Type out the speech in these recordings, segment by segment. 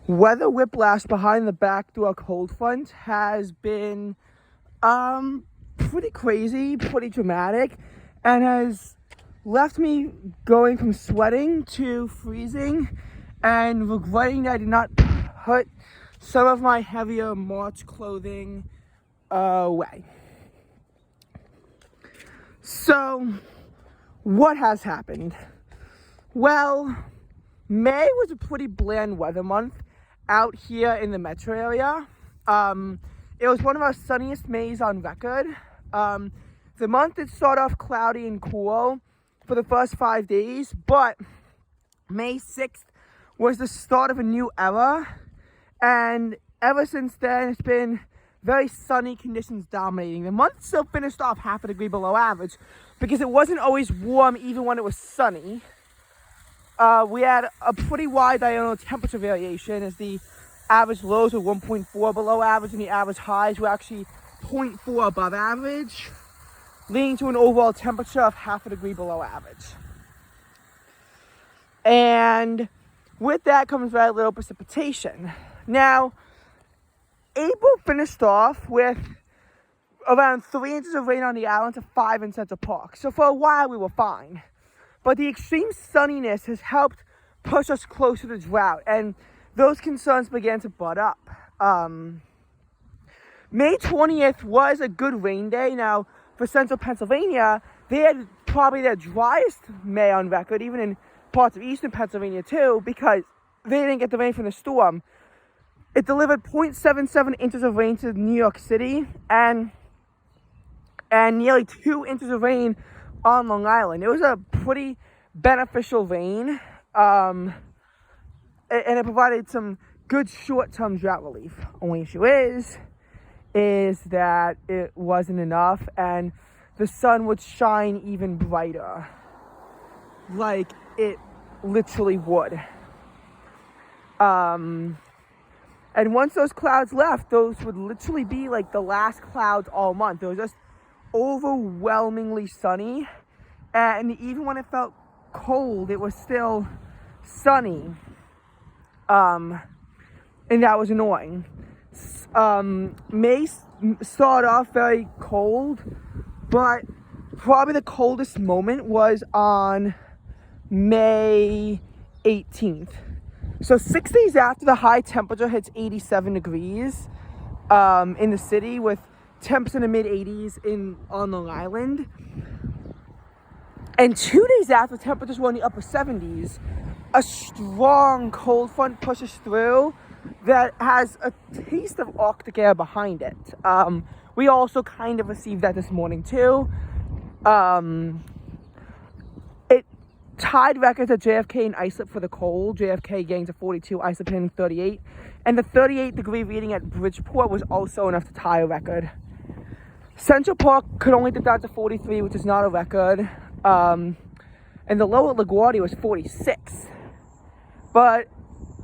weather whiplash behind the backdoor cold front has been pretty crazy, pretty dramatic, and has left me going from sweating to freezing and regretting that I did not put some of my heavier March clothing away. So, what has happened? Well, May was a pretty bland weather month out here in the metro area. It was one of our sunniest Mays on record. The month did start off cloudy and cool for the first 5 days, but May 6th was the start of a new era, and ever since then it's been very sunny conditions dominating. The month still finished off half a degree below average because it wasn't always warm even when it was sunny. We had a pretty wide diurnal temperature variation as the average lows were 1.4 below average and the average highs were actually 0.4 above average, leading to an overall temperature of half a degree below average. And with that comes very little precipitation. Now, April finished off with around 3 inches of rain on the island to 5 in Central Park. So for a while we were fine. But the extreme sunniness has helped push us closer to drought, and those concerns began to bud up. May 20th was a good rain day. Now, for central Pennsylvania, they had probably their driest May on record, even in parts of eastern Pennsylvania too, because they didn't get the rain from the storm. It delivered 0.77 inches of rain to New York City and nearly 2 inches of rain on Long Island. It was a pretty beneficial rain, and it provided some good short-term drought relief. Only issue is that it wasn't enough, and the sun would shine even brighter, like it literally would. And once those clouds left, those would literally be like the last clouds all month. It was just overwhelmingly sunny, and even when it felt cold, it was still sunny, and that was annoying. May started off very cold, but probably the coldest moment was on May 18th. So 6 days after the high temperature hits 87 degrees in the city, with temps in the mid-80s on Long Island, and 2 days after temperatures were in the upper 70s, a strong cold front pushes through that has a taste of Arctic air behind it. We also kind of received that this morning too. It tied records at JFK and Islip for the cold. JFK getting to 42, Islip hitting 38. And the 38 degree reading at Bridgeport was also enough to tie a record. Central Park could only dip down to 43, which is not a record. And the low at LaGuardia was 46. But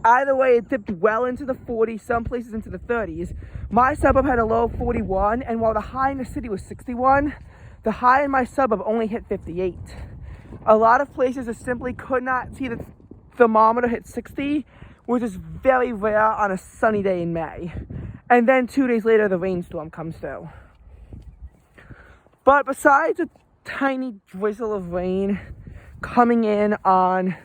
either way, it dipped well into the 40s, some places into the 30s. My suburb had a low of 41, and while the high in the city was 61, the high in my suburb only hit 58. A lot of places that simply could not see the thermometer hit 60, which is very rare on a sunny day in May. And then 2 days later, the rainstorm comes through. But besides a tiny drizzle of rain coming in on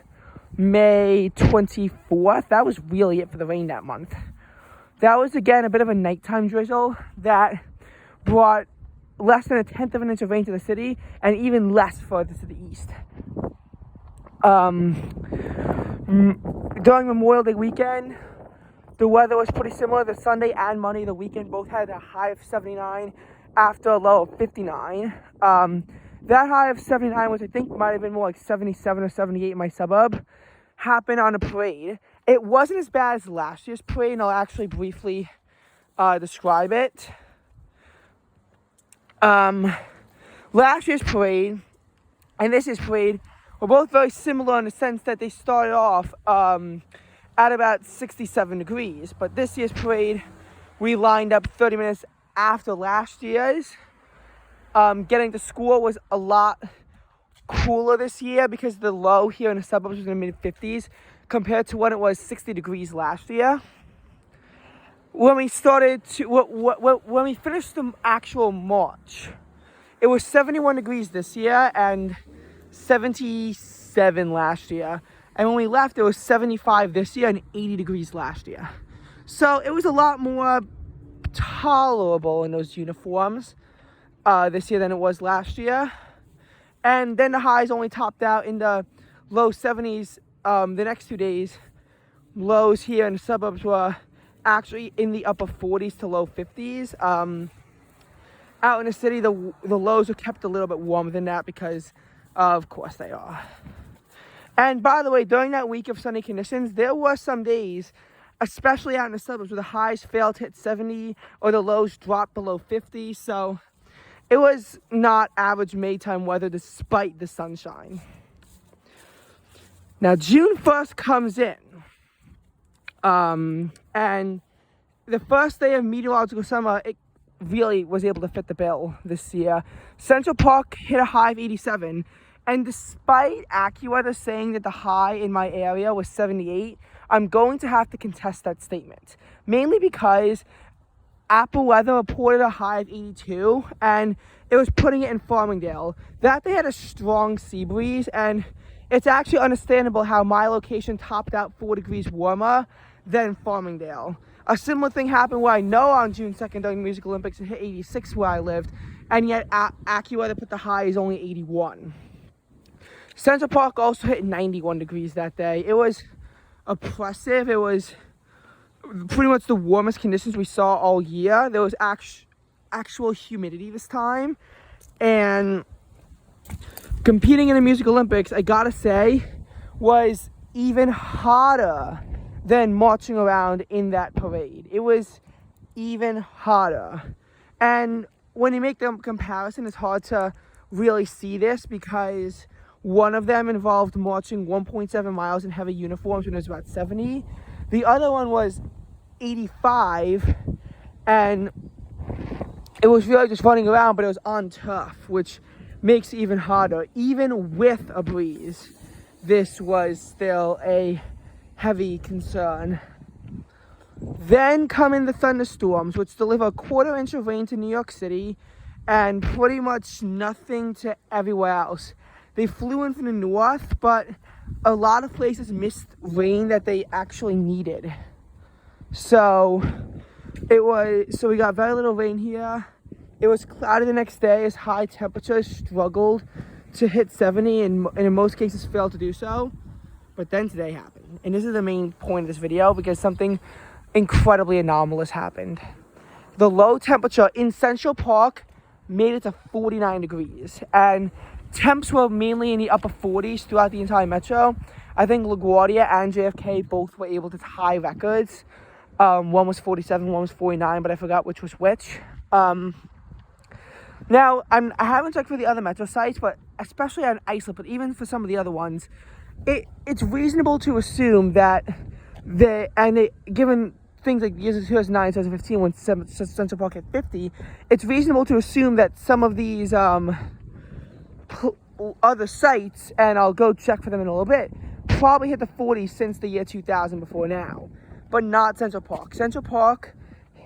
May 24th, that was really it for the rain that month. That was, again, a bit of a nighttime drizzle that brought less than 1/10 of an inch of rain to the city, and even less further to the east. During Memorial Day weekend, the weather was pretty similar. The Sunday and Monday, the weekend, both had a high of 79 after a low of 59. That high of 79, which I think might have been more like 77 or 78 in my suburb, happened on a parade. It wasn't as bad as last year's parade, and I'll actually briefly describe it. Last year's parade and this year's parade were both very similar in the sense that they started off at about 67 degrees. But this year's parade, we lined up 30 minutes after last year's. Getting to school was a lot cooler this year because the low here in the suburbs was in the mid-50s compared to when it was 60 degrees last year. When we started to, when we finished the actual March, it was 71 degrees this year and 77 last year. And when we left, it was 75 this year and 80 degrees last year. So it was a lot more tolerable in those uniforms this year than it was last year. And then the highs only topped out in the low 70s the next 2 days. Lows here in the suburbs were actually in the upper 40s to low 50s. Out in the city, the lows were kept a little bit warmer than that because, of course, they are. And by the way, during that week of sunny conditions, there were some days, especially out in the suburbs, where the highs failed to hit 70 or the lows dropped below 50. So it was not average Maytime weather despite the sunshine. Now, June 1st comes in. And the first day of meteorological summer, it really was able to fit the bill this year. Central Park hit a high of 87. And despite AccuWeather saying that the high in my area was 78, I'm going to have to contest that statement. Mainly because Apple Weather reported a high of 82, and it was putting it in Farmingdale. That they had a strong sea breeze, and it's actually understandable how my location topped out 4 degrees warmer than Farmingdale. A similar thing happened where I know on June 2nd during the Music Olympics it hit 86 where I lived, and yet AccuWeather put the high as only 81. Central Park also hit 91 degrees that day. It was oppressive. It was pretty much the warmest conditions we saw all year. There was actual humidity this time. And competing in the Music Olympics, I gotta say, was even harder than marching around in that parade. It was even harder. And when you make the comparison, it's hard to really see this because one of them involved marching 1.7 miles in heavy uniforms when it was about 70. The other one was 85, and it was really just running around, but it was on turf, which makes it even harder. Even with a breeze, this was still a heavy concern. Then come in the thunderstorms, which deliver a 1/4 inch of rain to New York City and pretty much nothing to everywhere else. They flew in from the north, but a lot of places missed rain that they actually needed. So we got very little rain here. It was cloudy the next day as high temperatures struggled to hit 70 and in most cases failed to do so. But then today happened. And this is the main point of this video because something incredibly anomalous happened. The low temperature in Central Park made it to 49 degrees. And temps were mainly in the upper 40s throughout the entire metro. I think LaGuardia and JFK both were able to tie records. One was 47, one was 49, but I forgot which was which. Now, I haven't checked for the other metro sites, but especially on Islip, but even for some of the other ones, it's reasonable to assume that given things like years of 2009, 2015, when Central Park hit 50, it's reasonable to assume that some of these other sites, and I'll go check for them in a little bit, probably hit the 40s since the year 2000 before now, but not Central Park. Central Park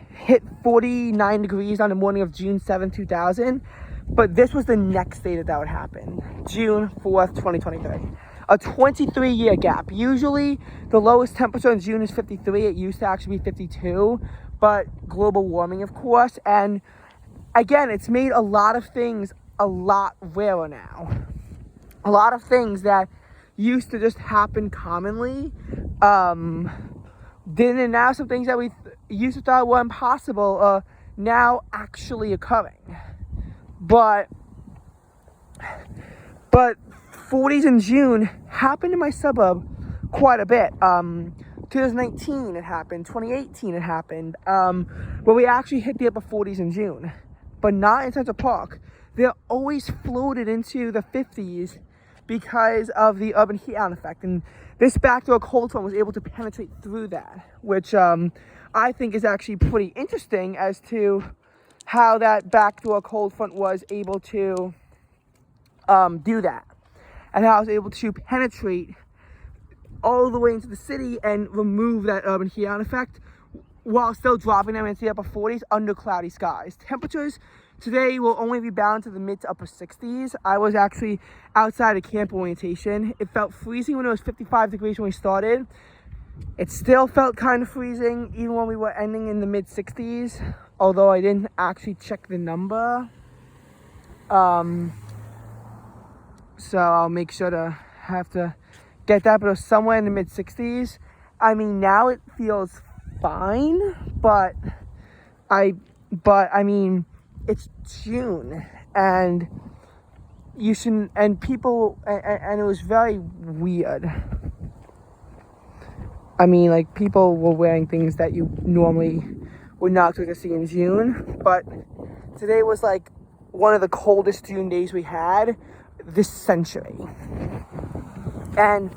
hit 49 degrees on the morning of June 7, 2000, but this was the next day that would happen, June 4th, 2023. A 23-year gap. Usually the lowest temperature in June is 53. It used to actually be 52, but global warming, of course, and again, it's made a lot of things a lot rarer now. A lot of things that used to just happen commonly didn't, and now some things that we used to thought were impossible are now actually occurring. But 40s in June happened in my suburb quite a bit. 2019 it happened, 2018 it happened, where we actually hit the upper 40s in June, but not in Central Park. They're always floated into the 50s because of the urban heat island effect, and this backdoor cold front was able to penetrate through that, which I think is actually pretty interesting as to how that backdoor cold front was able to do that, and how it was able to penetrate all the way into the city and remove that urban heat island effect while still dropping them into the upper 40s under cloudy skies. Temperatures today will only rebound to the mid to upper 60s. I was actually outside of camp orientation. It felt freezing when it was 55 degrees when we started. It still felt kind of freezing even when we were ending in the mid 60s, although I didn't actually check the number. So I'll make sure to have to get that, but it was somewhere in the mid 60s. I mean, now it feels fine, but I mean, it's June, and you shouldn't, and people, and it was very weird. I mean, like, people were wearing things that you normally would not expect to see in June, but today was like one of the coldest June days we had this century. And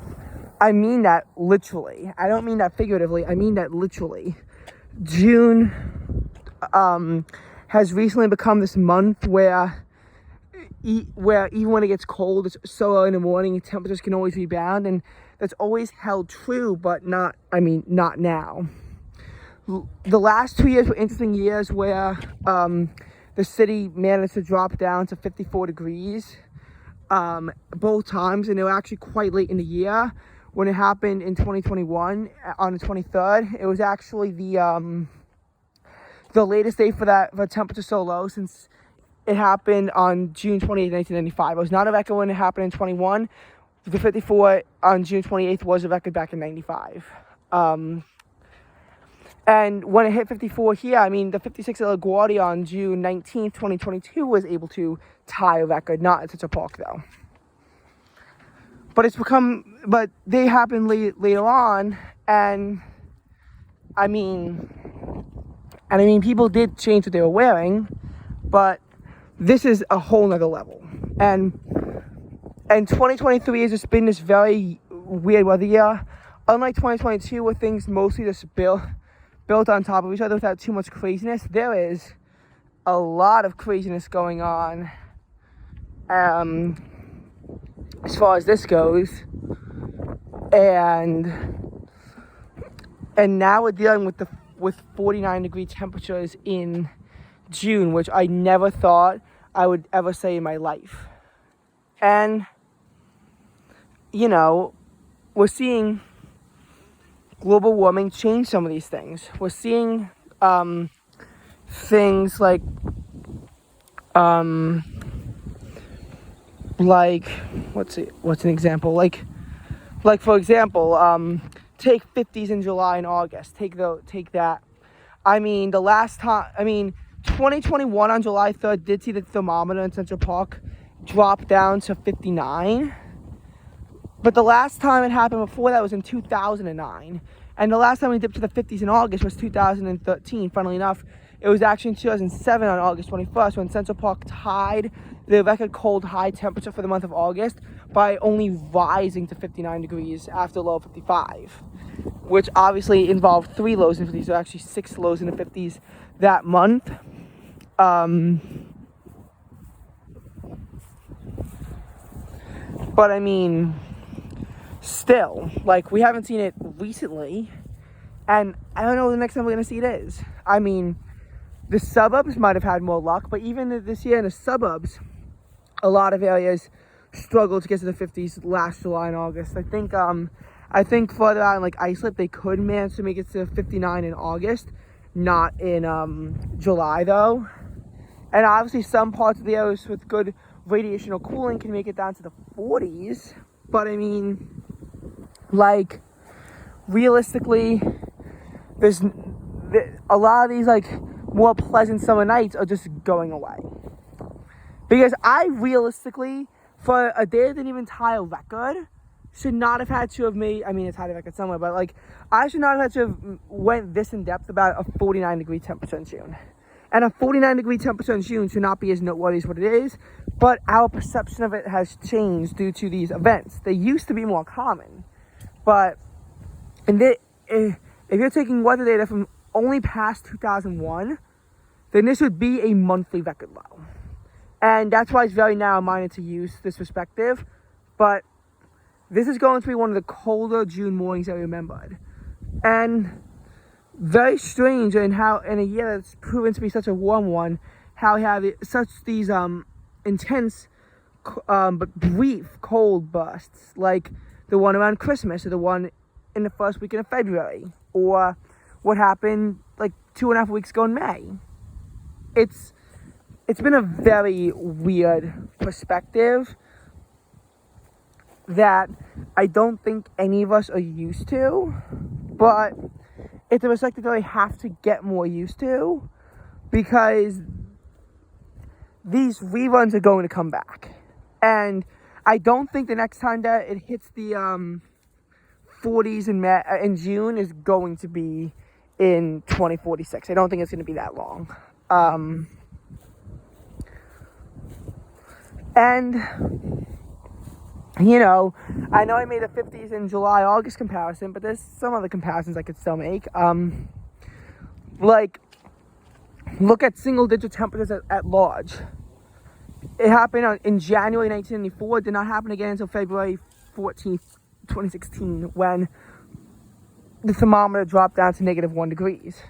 I mean that literally. I don't mean that figuratively. I mean that literally. June has recently become this month where even when it gets cold, it's so early in the morning, temperatures can always rebound, and that's always held true, but not now. The last 2 years were interesting years where the city managed to drop down to 54 degrees both times, and they were actually quite late in the year. When it happened in 2021 on the 23rd, it was actually the latest day for temperature so low since it happened on June 28th, 1995. It was not a record when it happened in 21. The 54 on June 28th was a record back in 95. And when it hit 54 here, I mean, the 56 at LaGuardia on June 19th, 2022 was able to tie a record, not at Central Park though. But they happened later on, and I mean, people did change what they were wearing, but this is a whole nother level. And 2023 has just been this very weird weather year. Unlike 2022, where things mostly just built on top of each other without too much craziness, there is a lot of craziness going on as far as this goes. And now we're dealing with 49 degree temperatures in June, which I never thought I would ever say in my life. And you know, we're seeing global warming change some of these things. We're seeing things like what's an example? Like for example, take 50s in July and August. Take that. I mean, 2021 on July 3rd did see the thermometer in Central Park drop down to 59. But the last time it happened before that was in 2009. And the last time we dipped to the 50s in August was 2013. Funnily enough, it was actually in 2007 on August 21st when Central Park tied the record cold high temperature for the month of August by only rising to 59 degrees after a low of 55. Which obviously involved 3 lows in the 50s, so actually 6 lows in the 50s that month. But I mean, still, like, we haven't seen it recently, and I don't know when the next time we're going to see it is. I mean, the suburbs might have had more luck, but even this year in the suburbs, a lot of areas struggled to get to the 50s last July and August. I think further out in, like, Islip, they could manage to make it to 59 in August, not in July, though. And obviously some parts of the areas with good radiation or cooling can make it down to the 40s, but I mean, like, realistically, a lot of these, like, more pleasant summer nights are just going away. Because I realistically, for a day that didn't even tie a record, should not have had to have made, I mean, it's tied a record somewhere, but, like, I should not have had to have went this in depth about a 49 degree temperature in June. And a 49 degree temperature in June should not be as noteworthy as what it is, but our perception of it has changed due to these events. They used to be more common, but if you're taking weather data from only past 2001, then this would be a monthly record low. And that's why it's very narrow-minded to use this perspective, but this is going to be one of the colder June mornings I remembered. And very strange in how, in a year that's proven to be such a warm one, how we have such these intense but brief cold bursts, like the one around Christmas or the one in the first weekend of February, or what happened like 2.5 weeks ago in May. It's been a very weird perspective that I don't think any of us are used to, but it's a perspective that I have to get more used to, because these reruns are going to come back. And I don't think the next time that it hits the 40s in June is going to be in 2046. I don't think it's going to be that long. And, you know, I know I made a 50s in July, August comparison, but there's some other comparisons I could still make. Like, look at single-digit temperatures at large. It happened in January 1994. It did not happen again until February 14th, 2016, when the thermometer dropped down to -1 degrees.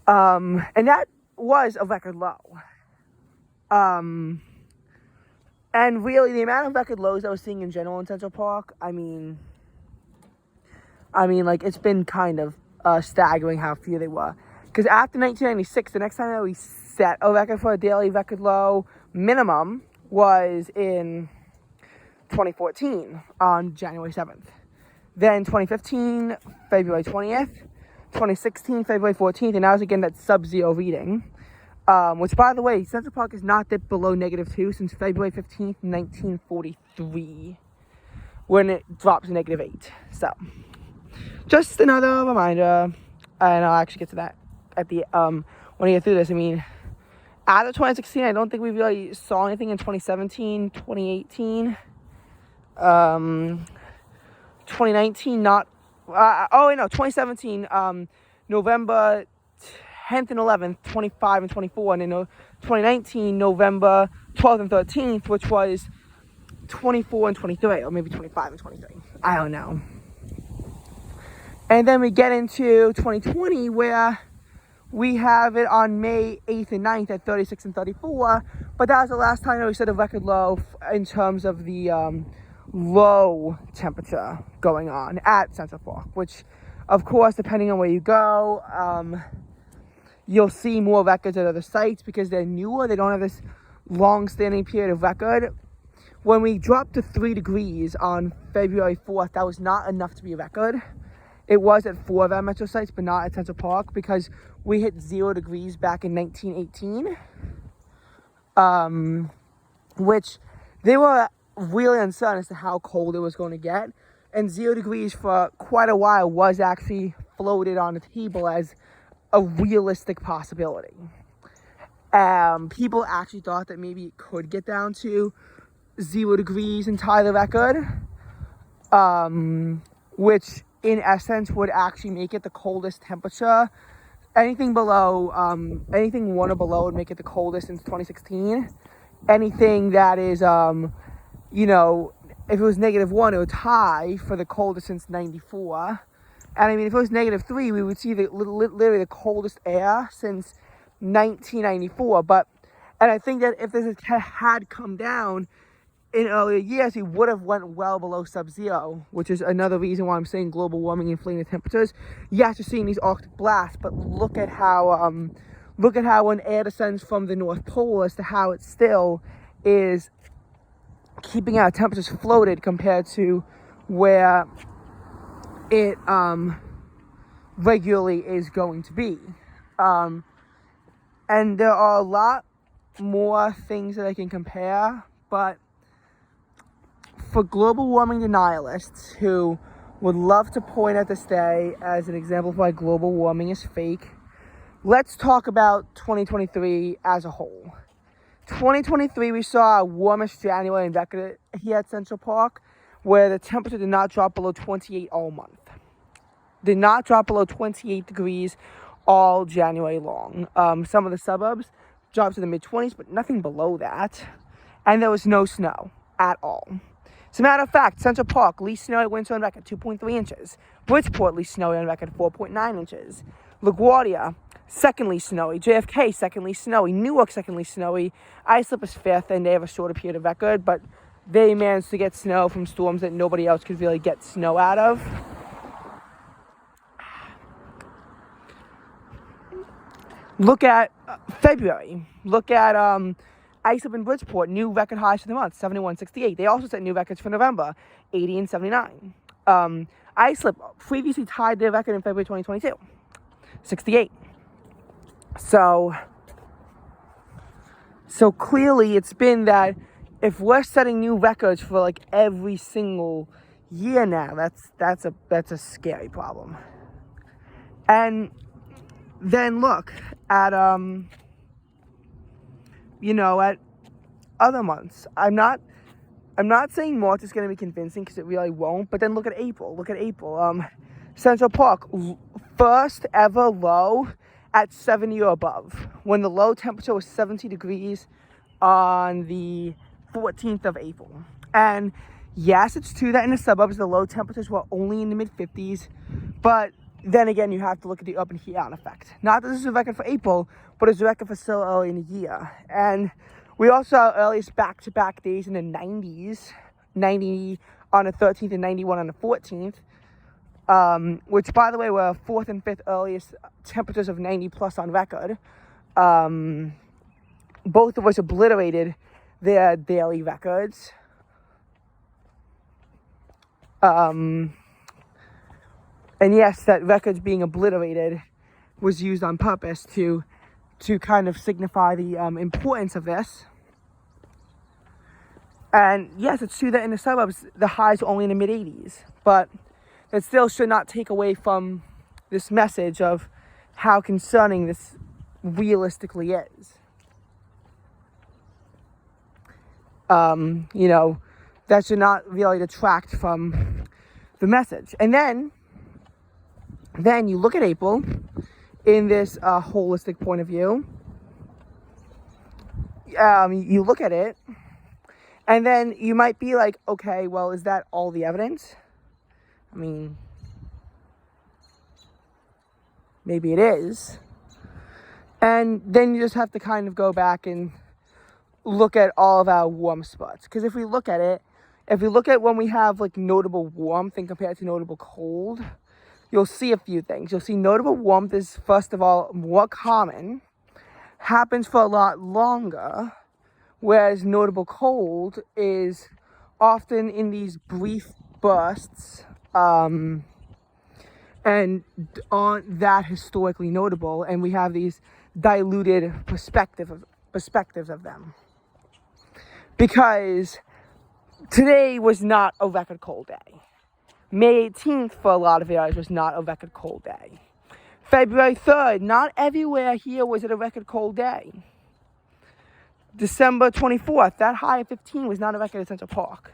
And that was a record low. And really, the amount of record lows I was seeing in general in Central Park, I mean, like, it's been kind of staggering how few they were. Because after 1996, the next time that we set a record for a daily record low minimum was in 2014 on January 7th. Then 2015, February 20th. 2016, February 14th. And now it's again that sub-zero reading. Which, by the way, Central Park has not dipped below -2 since February 15th, 1943, when it dropped to -8. So, just another reminder, and I'll actually get to that at the when I get through this. I mean, out of 2016, I don't think we really saw anything in 2017, 2018, 2019, not. 2017, November 10th and 11th, 25 and 24, and in 2019, November 12th and 13th, which was 24 and 23, or maybe 25 and 23. I don't know. And then we get into 2020, where we have it on May 8th and 9th at 36 and 34, but that was the last time that we set a record low in terms of the low temperature going on at Central Park, which, of course, depending on where you go, you'll see more records at other sites because they're newer. They don't have this long-standing period of record. When we dropped to 3 degrees on February 4th, that was not enough to be a record. It was at 4 of our metro sites, but not at Central Park, because we hit 0 degrees back in 1918. Which they were really uncertain as to how cold it was going to get. And 0 degrees for quite a while was actually floated on the table as a realistic possibility. People actually thought that maybe it could get down to 0 degrees and tie the record, which in essence would actually make it the coldest temperature. Anything below, anything 1 or below would make it the coldest since 2016. Anything that is, if it was -1, it would tie for the coldest since 94. And I mean, if it was -3, we would see literally the coldest air since 1994. And I think that if this had come down in earlier years, we would have went well below sub-zero, which is another reason why I'm saying global warming inflating the temperatures. Yes, you're seeing these Arctic blasts, but look at how when air descends from the North Pole as to how it still is keeping our temperatures floated compared to where it regularly is going to be. And there are a lot more things that I can compare, but for global warming denialists who would love to point at this day as an example of why global warming is fake, let's talk about 2023 as a whole. 2023, we saw our warmest January in record here at Central Park, where the temperature did not drop below 28 all month. Did not drop below 28 degrees all January long. Some of the suburbs dropped to the mid-20s, but nothing below that. And there was no snow at all. As a matter of fact, Central Park, least snowy winter on record, 2.3 inches. Bridgeport, least snowy on record, 4.9 inches. LaGuardia, second least snowy. JFK, second least snowy. Newark, second least snowy. Islip is fifth, and they have a shorter period of record, but they managed to get snow from storms that nobody else could really get snow out of. Look at February. Look at Islip and Bridgeport, new record highs for the month, 71.68. They also set new records for November, 80 and 79. Islip previously tied their record in February 2022, 68. So clearly it's been that if we're setting new records for like every single year now, that's a scary problem. And then look at at other months. I'm not saying March is going to be convincing because it really won't, but then look at April. Central Park, first ever low at 70 or above, when the low temperature was 70 degrees on the 14th of April. And yes, it's true that in the suburbs the low temperatures were only in the mid-50s, but then again, you have to look at the up and heat out effect. Not that this is a record for April, but it's a record for so early in the year. And we also saw earliest back-to-back days in the 90s, 90 on the 13th and 91 on the 14th, which, by the way, were fourth and fifth earliest temperatures of 90 plus on record. Both of which obliterated their daily records. And yes, that records being obliterated was used on purpose to kind of signify the importance of this. And yes, it's true that in the suburbs, the highs are only in the mid-80s. But that still should not take away from this message of how concerning this realistically is. That should not really detract from the message. And then you look at April in this holistic point of view. You look at it, and then you might be like, okay, well, is that all the evidence? I mean, maybe it is. And then you just have to kind of go back and look at all of our warm spots. Because if we look at when we have like notable warmth and compared to notable cold, you'll see a few things. You'll see notable warmth is, first of all, more common, happens for a lot longer, whereas notable cold is often in these brief bursts, and aren't that historically notable, and we have these diluted perspectives of them. Because today was not a record cold day. May 18th for a lot of areas was not a record cold day. February 3rd, not everywhere here was it a record cold day. December 24th, that high of 15 was not a record at Central Park.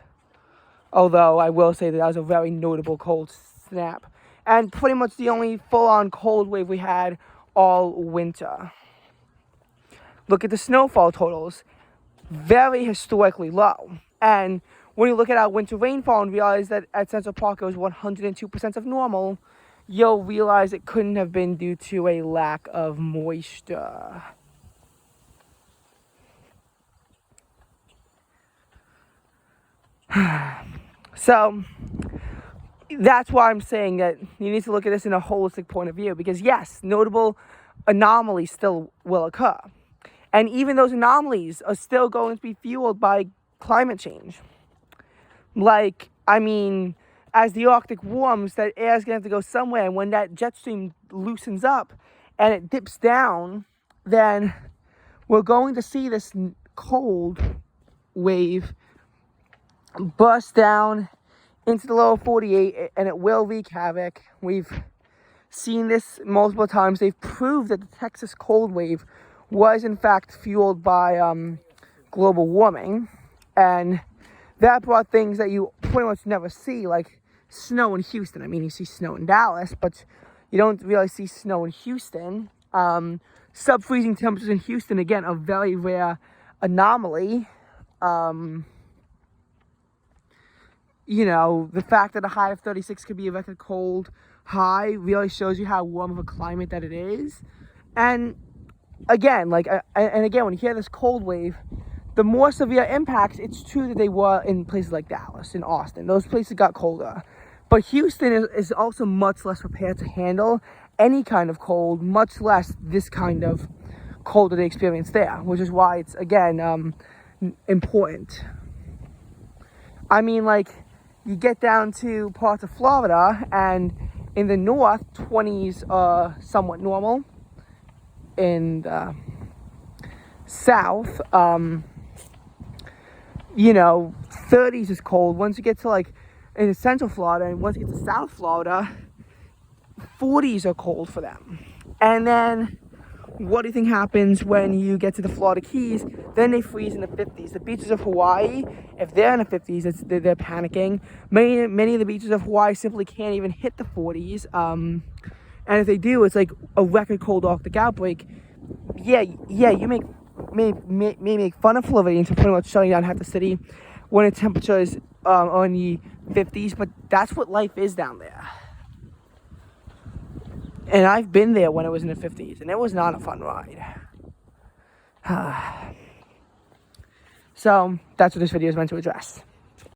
Although I will say that was a very notable cold snap. And pretty much the only full-on cold wave we had all winter. Look at the snowfall totals. Very historically low. And when you look at our winter rainfall and realize that at Central Park it was 102% of normal, you'll realize it couldn't have been due to a lack of moisture. So that's why I'm saying that you need to look at this in a holistic point of view, because yes, notable anomalies still will occur. And even those anomalies are still going to be fueled by climate change. Like, I mean, as the Arctic warms, that air is going to have to go somewhere. And when that jet stream loosens up and it dips down, then we're going to see this cold wave burst down into the lower 48, and it will wreak havoc. We've seen this multiple times. They've proved that the Texas cold wave was, in fact, fueled by global warming. And that brought things that you pretty much never see, like snow in Houston. I mean, you see snow in Dallas, but you don't really see snow in Houston. Sub-freezing temperatures in Houston, again, a very rare anomaly. you know, the fact that a high of 36 could be a record cold high really shows you how warm of a climate that it is. And again, like, and again, when you hear this cold wave, the more severe impacts, it's true that they were in places like Dallas and Austin. Those places got colder. But Houston is also much less prepared to handle any kind of cold, much less this kind of cold that they experience there, which is why it's, again, important. I mean, like, you get down to parts of Florida, and in the north, 20s are somewhat normal. In the south, you know, 30s is cold. Once you get to, like, in central Florida, and once you get to South Florida, 40s are cold for them. And then what do you think happens when you get to the Florida Keys? Then they freeze in the 50s. The beaches of Hawaii, if they're in the 50s, they're panicking. Many of the beaches of Hawaii simply can't even hit the 40s. And if they do, it's like a record cold Arctic outbreak. Yeah, you may make fun of Floridians for pretty much shutting down half the city when the temperature is on the 50s, but that's what life is down there. And I've been there when it was in the 50s, and it was not a fun ride. So, that's what this video is meant to address.